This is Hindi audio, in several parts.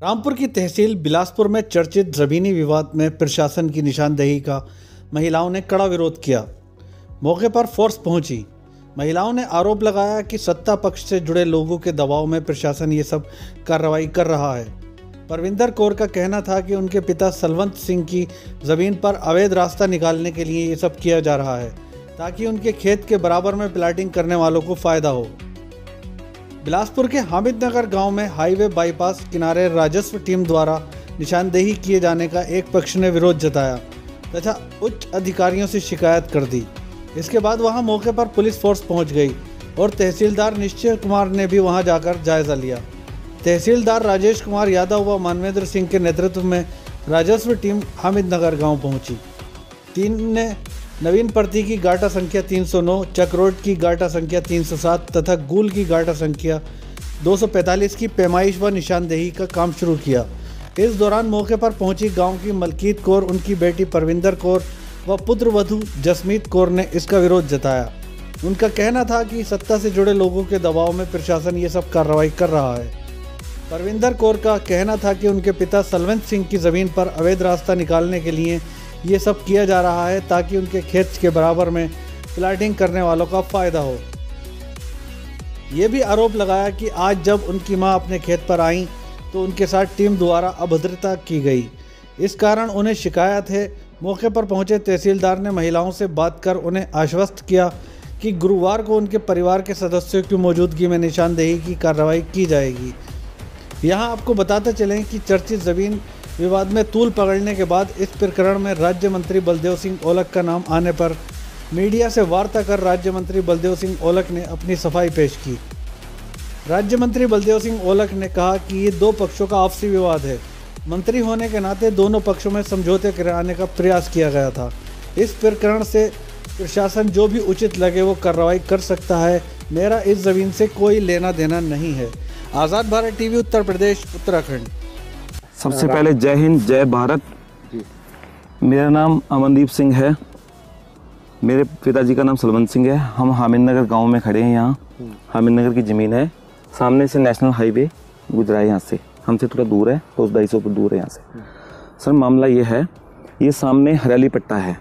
रामपुर की तहसील बिलासपुर में चर्चित ज़मीनी विवाद में प्रशासन की निशानदेही का महिलाओं ने कड़ा विरोध किया। मौके पर फोर्स पहुंची। महिलाओं ने आरोप लगाया कि सत्ता पक्ष से जुड़े लोगों के दबाव में प्रशासन ये सब कार्रवाई कर रहा है। परविंदर कौर का कहना था कि उनके पिता सलवंत सिंह की ज़मीन पर अवैध रास्ता निकालने के लिए ये सब किया जा रहा है ताकि उनके खेत के बराबर में प्लाटिंग करने वालों को फ़ायदा हो। बिलासपुर के हामिद नगर गांव में हाईवे बाईपास किनारे राजस्व टीम द्वारा निशानदेही किए जाने का एक पक्ष ने विरोध जताया तथा उच्च अधिकारियों से शिकायत कर दी। इसके बाद वहां मौके पर पुलिस फोर्स पहुंच गई और तहसीलदार निश्चय कुमार ने भी वहां जाकर जायजा लिया। तहसीलदार राजेश कुमार यादव व मानवेंद्र सिंह के नेतृत्व में राजस्व टीम हामिद नगर गाँव पहुँची। टीम ने नवीन पर्ती की गाटा संख्या 309, चकरोट की गाटा संख्या 307 तथा गूल की गाटा संख्या 245 की पैमाइश व निशानदेही का काम शुरू किया। इस दौरान मौके पर पहुंची गांव की मलकीत कौर, उनकी बेटी परविंदर कौर व पुत्र वधू जसमीत कौर ने इसका विरोध जताया। उनका कहना था कि सत्ता से जुड़े लोगों के दबाव में प्रशासन ये सब कार्रवाई कर रहा है। परविंदर कौर का कहना था कि उनके पिता सलवंत सिंह की ज़मीन पर अवैध रास्ता निकालने के लिए ये सब किया जा रहा है ताकि उनके खेत के बराबर में प्लाटिंग करने वालों का फ़ायदा हो। ये भी आरोप लगाया कि आज जब उनकी मां अपने खेत पर आईं तो उनके साथ टीम द्वारा अभद्रता की गई। इस कारण उन्हें शिकायत है। मौके पर पहुंचे तहसीलदार ने महिलाओं से बात कर उन्हें आश्वस्त किया कि गुरुवार को उनके परिवार के सदस्यों की मौजूदगी में निशानदेही की कार्रवाई की जाएगी। यहाँ आपको बताते चलें कि चर्चित ज़मीन विवाद में तूल पकड़ने के बाद इस प्रकरण में राज्य मंत्री बलदेव सिंह औलख का नाम आने पर मीडिया से वार्ता कर राज्य मंत्री बलदेव सिंह औलख ने अपनी सफाई पेश की। राज्य मंत्री बलदेव सिंह औलख ने कहा कि ये दो पक्षों का आपसी विवाद है। मंत्री होने के नाते दोनों पक्षों में समझौते कराने का प्रयास किया गया था। इस प्रकरण से प्रशासन जो भी उचित लगे वो कार्रवाई कर सकता है। मेरा इस ज़मीन से कोई लेना देना नहीं है। आज़ाद भारत टीवी, उत्तर प्रदेश, उत्तराखंड। सबसे पहले जय हिंद, जय भारत। मेरा नाम अमनदीप सिंह है। मेरे पिताजी का नाम सलवंत सिंह है। हम हामिद नगर गांव में खड़े हैं। यहाँ हामिद नगर की ज़मीन है। सामने से नेशनल हाईवे गुजरा है। यहाँ से हमसे थोड़ा दूर है, 200-250 फुट दूर है यहाँ से। सर मामला ये है, ये सामने हरियाली पट्टा है,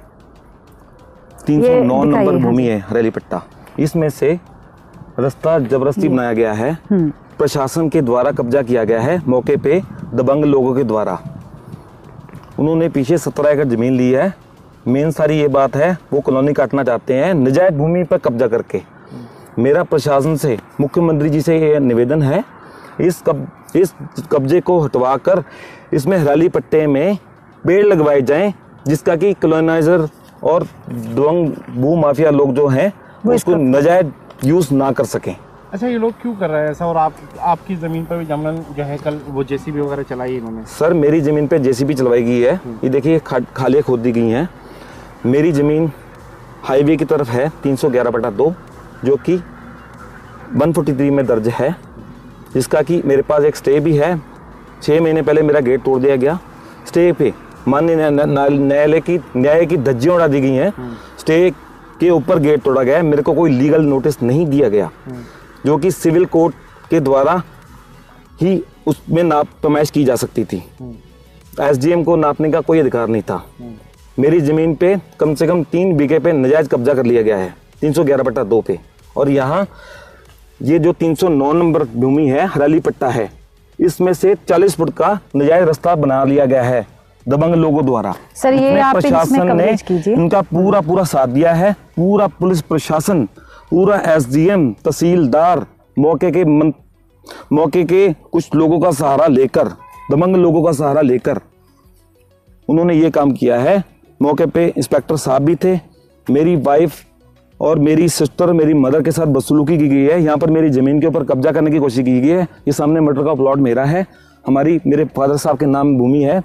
309 नंबर भूमि है हरियाली पट्टा। इसमें से रास्ता जबरदस्ती बनाया गया है। प्रशासन के द्वारा कब्जा किया गया है। मौके पे दबंग लोगों के द्वारा उन्होंने पीछे 17 एकड़ जमीन ली है। मेन सारी ये बात है, वो कॉलोनी काटना चाहते हैं निजायज भूमि पर कब्जा करके। मेरा प्रशासन से, मुख्यमंत्री जी से ये निवेदन है, इस कब्जे को हटवाकर इसमें हरियाली पट्टे में पेड़ लगवाए जाएं, जिसका कि कॉलोनाइजर और दबंग भू माफिया लोग जो हैं वो इसको नाजायज यूज ना कर सकें। अच्छा, ये लोग क्यों कर रहे हैं ऐसा? और आपकी ज़मीन पर भी जमन जो है कल वो जेसीबी वगैरह चलाई इन्होंने? सर मेरी ज़मीन पे जेसीबी चलवाई गई है। ये देखिए खालियाँ खोद दी गई हैं। मेरी ज़मीन हाईवे की तरफ है 311/2, जो कि 143 में दर्ज है, जिसका कि मेरे पास एक स्टे भी है। 6 महीने पहले मेरा गेट तोड़ दिया गया। स्टे पे माननीय न्याय की धज्जियाँ उड़ा दी गई हैं। स्टे के ऊपर गेट तोड़ा गया है। मेरे को कोई लीगल नोटिस नहीं दिया गया, जो कि सिविल कोर्ट के द्वारा ही उसमें नाप पैमाइश की जा सकती थी। एसडीएम को नापने का कोई अधिकार नहीं था। मेरी ज़मीन पे कम से कम 3 बीघे पे नाजायज कब्जा कर लिया गया है 311/2 पे। और यहाँ ये जो 309 नंबर भूमि है हरियाली पट्टा है, इसमें से 40 फुट का नाजायज रास्ता बना लिया गया है दबंग लोगों द्वारा। सर ये आप प्रशासन ने इनका पूरा साथ दिया है। पूरा पुलिस प्रशासन, पूरा एसडीएम, तहसीलदार, मौके के कुछ लोगों का सहारा लेकर, दबंग लोगों का सहारा लेकर उन्होंने ये काम किया है। मौके पे इंस्पेक्टर साहब भी थे। मेरी वाइफ और मेरी सिस्टर, मेरी मदर के साथ बदसलूकी की गई है। यहाँ पर मेरी ज़मीन के ऊपर कब्जा करने की कोशिश की गई है। ये सामने मटर का प्लॉट मेरा है, मेरे फादर साहब के नाम भूमि है।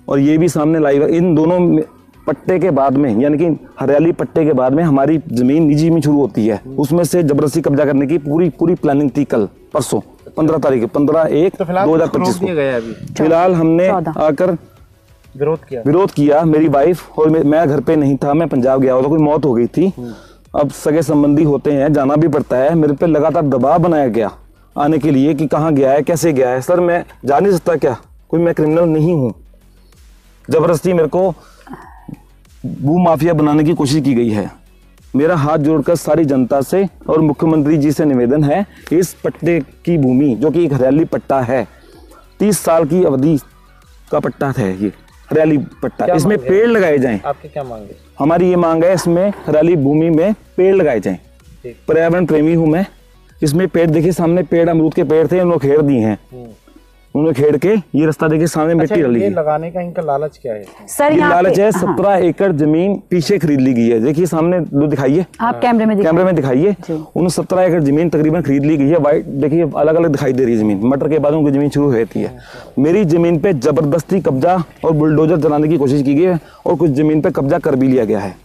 और ये भी सामने लाइव। इन दोनों पट्टे के बाद में, यानी कि हरियाली पट्टे के बाद में हमारी ज़मीन निजी में शुरू होती है। उसमें से जबरदस्ती कब्जा करने की पूरी प्लानिंग थी। कल परसों 15 तारीख 15/1/2025 को फिलहाल हमने आकर विरोध किया। मेरी वाइफ और मैं घर पे नहीं था, मैं पंजाब गया हुआ था, कोई मौत हो गई थी। अब सगे संबंधी होते हैं, जाना भी पड़ता है। मेरे पे लगातार दबाव बनाया गया आने के लिए कि कहाँ गया है, कैसे गया है। सर मैं जा नहीं सकता क्या, कोई मैं क्रिमिनल नहीं हूँ। जबरदस्ती मेरे को भू माफिया बनाने की कोशिश की गई है। मेरा हाथ जोड़कर सारी जनता से और मुख्यमंत्री जी से निवेदन है, इस पट्टे की भूमि जो कि एक हरियाली पट्टा है, 30 साल की अवधि का पट्टा है, ये हरियाली पट्टा, इसमें पेड़ लगाए जाएं। आपकी क्या मांग है? हमारी ये मांग है, इसमें हरियाली भूमि में पेड़ लगाए जाएं। पर्यावरण प्रेमी हूं मैं। इसमें पेड़ देखिए, सामने पेड़ अमरूद के पेड़ थे, उन्होंने खेड़ दिए हैं। उन्होंने खेड़ के ये रास्ता देखिए, सामने मिट्टी डाली ये है। लगाने का इनका लालच क्या है? सर ये लालच है, 17 हाँ। एकड़ जमीन पीछे खरीद ली गई है। देखिए सामने दिखाइए, आप कैमरे में दिखाइए। उन्हें 17 एकड़ जमीन तकरीबन खरीद ली गई है। वाइट देखिए, अलग अलग दिखाई दे रही है जमीन। मटर के बाद उनकी जमीन शुरू होती है। मेरी जमीन पे जबरदस्ती कब्जा और बुलडोजर चलाने की कोशिश की गई है और कुछ जमीन पे कब्जा कर भी लिया गया है।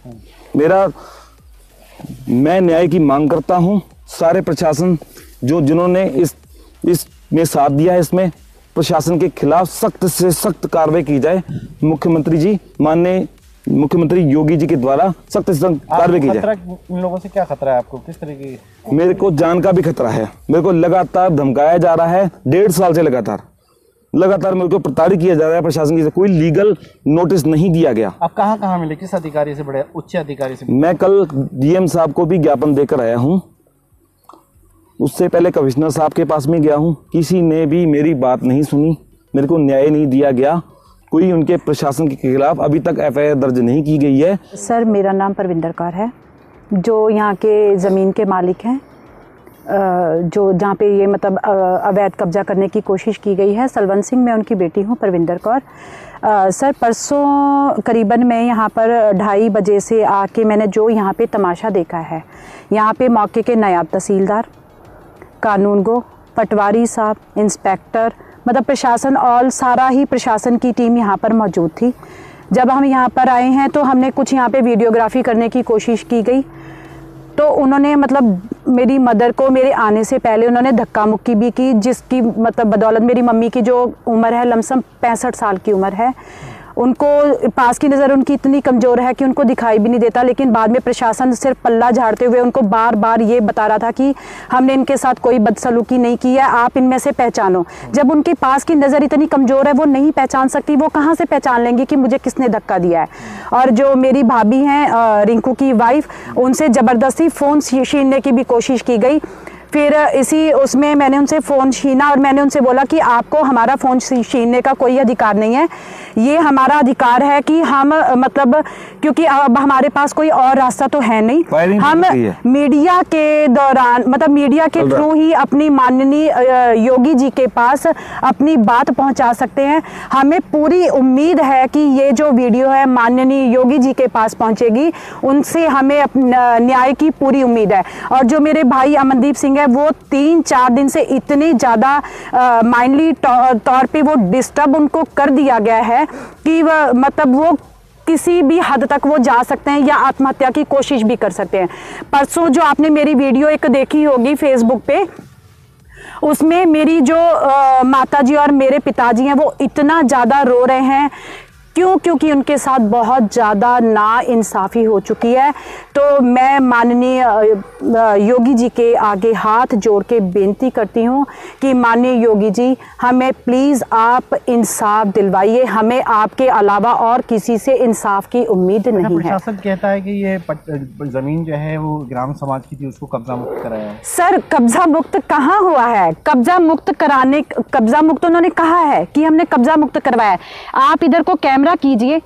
मैं न्याय की मांग करता हूं। सारे प्रशासन जिन्होंने इसमें साथ दिया है, इसमें प्रशासन के खिलाफ सख्त से सख्त कार्रवाई की जाए। मुख्यमंत्री जी, माननीय मुख्यमंत्री योगी जी के द्वारा सख्त से सख्त कार्रवाई की जाए। इन लोगों से क्या खतरा है आपको? किस तरीके की? मेरे को जान का भी खतरा है। मेरे को लगातार धमकाया जा रहा है, 1.5 साल से लगातार मेरे को प्रताड़ित किया जा रहा है प्रशासन की। कोई लीगल नोटिस नहीं दिया गया। आप कहाँ मिले? किस अधिकारी से? बड़े उच्च अधिकारी से? मैं कल डीएम साहब को भी ज्ञापन देकर आया हूँ। उससे पहले कमिश्नर साहब के पास में गया हूँ। किसी ने भी मेरी बात नहीं सुनी, मेरे को न्याय नहीं दिया गया। कोई उनके प्रशासन के खिलाफ अभी तक एफआईआर दर्ज नहीं की गई है। सर मेरा नाम परविंदर कौर है, जो यहाँ के ज़मीन के मालिक हैं, जो जहाँ पे ये मतलब अवैध कब्जा करने की कोशिश की गई है। सलवंत सिंह, मैं उनकी बेटी हूँ, परविंदर कौर। सर परसों करीबन मैं यहाँ पर 2:30 बजे से आके मैंने जो यहाँ पे तमाशा देखा है, यहाँ पे मौके के नायब तहसीलदार, कानूनगो, पटवारी साहब, इंस्पेक्टर, मतलब प्रशासन और सारा ही प्रशासन की टीम यहाँ पर मौजूद थी। जब हम यहाँ पर आए हैं तो हमने कुछ यहाँ पे वीडियोग्राफी करने की कोशिश की गई, तो उन्होंने मतलब मेरी मदर को मेरे आने से पहले उन्होंने धक्का मुक्की भी की, जिसकी मतलब बदौलत मेरी मम्मी की जो उम्र है लमसम 65 साल की उम्र है, उनको पास की नज़र उनकी इतनी कमज़ोर है कि उनको दिखाई भी नहीं देता। लेकिन बाद में प्रशासन सिर्फ पल्ला झाड़ते हुए उनको बार बार ये बता रहा था कि हमने इनके साथ कोई बदसलूकी नहीं की है, आप इनमें से पहचानो। जब उनके पास की नज़र इतनी कमज़ोर है, वो नहीं पहचान सकती, वो कहाँ से पहचान लेंगी कि मुझे किसने धक्का दिया है। और जो मेरी भाभी हैं रिंकू की वाइफ, उनसे ज़बरदस्ती फ़ोन छीनने की भी कोशिश की गई। फिर उसमें मैंने उनसे फ़ोन छीना और मैंने उनसे बोला कि आपको हमारा फ़ोन छीनने का कोई अधिकार नहीं है। ये हमारा अधिकार है कि हम मतलब, क्योंकि अब हमारे पास कोई और रास्ता तो है नहीं, हम मीडिया के दौरान मतलब मीडिया के थ्रू ही अपनी माननीय योगी जी के पास अपनी बात पहुंचा सकते हैं। हमें पूरी उम्मीद है कि ये जो वीडियो है माननीय योगी जी के पास पहुंचेगी, उनसे हमें न्याय की पूरी उम्मीद है। और जो मेरे भाई अमनदीप सिंह है, वो 3-4 दिन से इतने ज़्यादा माइंडली तौर पे वो डिस्टर्ब उनको कर दिया गया है कि मतलब वो किसी भी हद तक वो जा सकते हैं या आत्महत्या की कोशिश भी कर सकते हैं। परसों जो आपने मेरी वीडियो एक देखी होगी फेसबुक पे, उसमें मेरी जो माताजी और मेरे पिताजी हैं वो इतना ज़्यादा रो रहे हैं। क्योंकि उनके साथ बहुत ज़्यादा नाइंसाफ़ी हो चुकी है। तो मैं माननीय योगी जी के आगे हाथ जोड़ के बेनती करती हूँ कि माननीय योगी जी, हमें प्लीज़ आप इंसाफ दिलवाइए। हमें आपके अलावा और किसी से इंसाफ की उम्मीद नहीं है। प्रशासन कहता है कि ये ज़मीन जो है वो ग्राम समाज की थी, उसको कब्जा मुक्त कराया है। सर कब्जा मुक्त कहाँ हुआ है? कब्जा मुक्त उन्होंने कहा है कि हमने कब्जा मुक्त करवाया है। आप इधर को कैमरा कीजिए,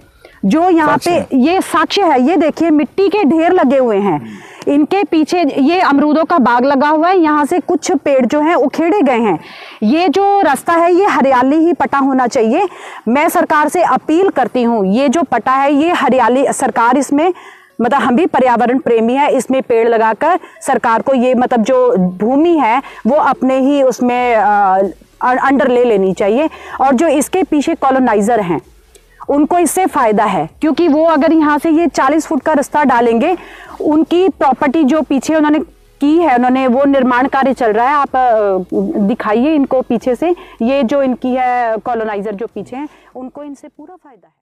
जो यहाँ पे ये साक्ष्य है, ये देखिए मिट्टी के ढेर लगे हुए हैं। इनके पीछे ये अमरूदों का बाग लगा हुआ है, यहाँ से कुछ पेड़ जो हैं उखेड़े गए हैं। ये जो रास्ता है ये हरियाली ही पटा होना चाहिए। मैं सरकार से अपील करती हूँ, ये जो पटा है ये हरियाली, सरकार इसमें मतलब हम भी पर्यावरण प्रेमी है, इसमें पेड़ लगाकर सरकार को ये मतलब जो भूमि है वो अपने ही उसमें अंडर ले लेनी चाहिए। और जो इसके पीछे कॉलोनाइजर हैं उनको इससे फायदा है, क्योंकि वो अगर यहाँ से ये 40 फुट का रास्ता डालेंगे, उनकी प्रॉपर्टी जो पीछे उन्होंने की है, उन्होंने वो निर्माण कार्य चल रहा है, आप दिखाइए इनको पीछे से, ये जो इनकी है कॉलोनाइजर जो पीछे हैं, उनको इनसे पूरा फायदा है।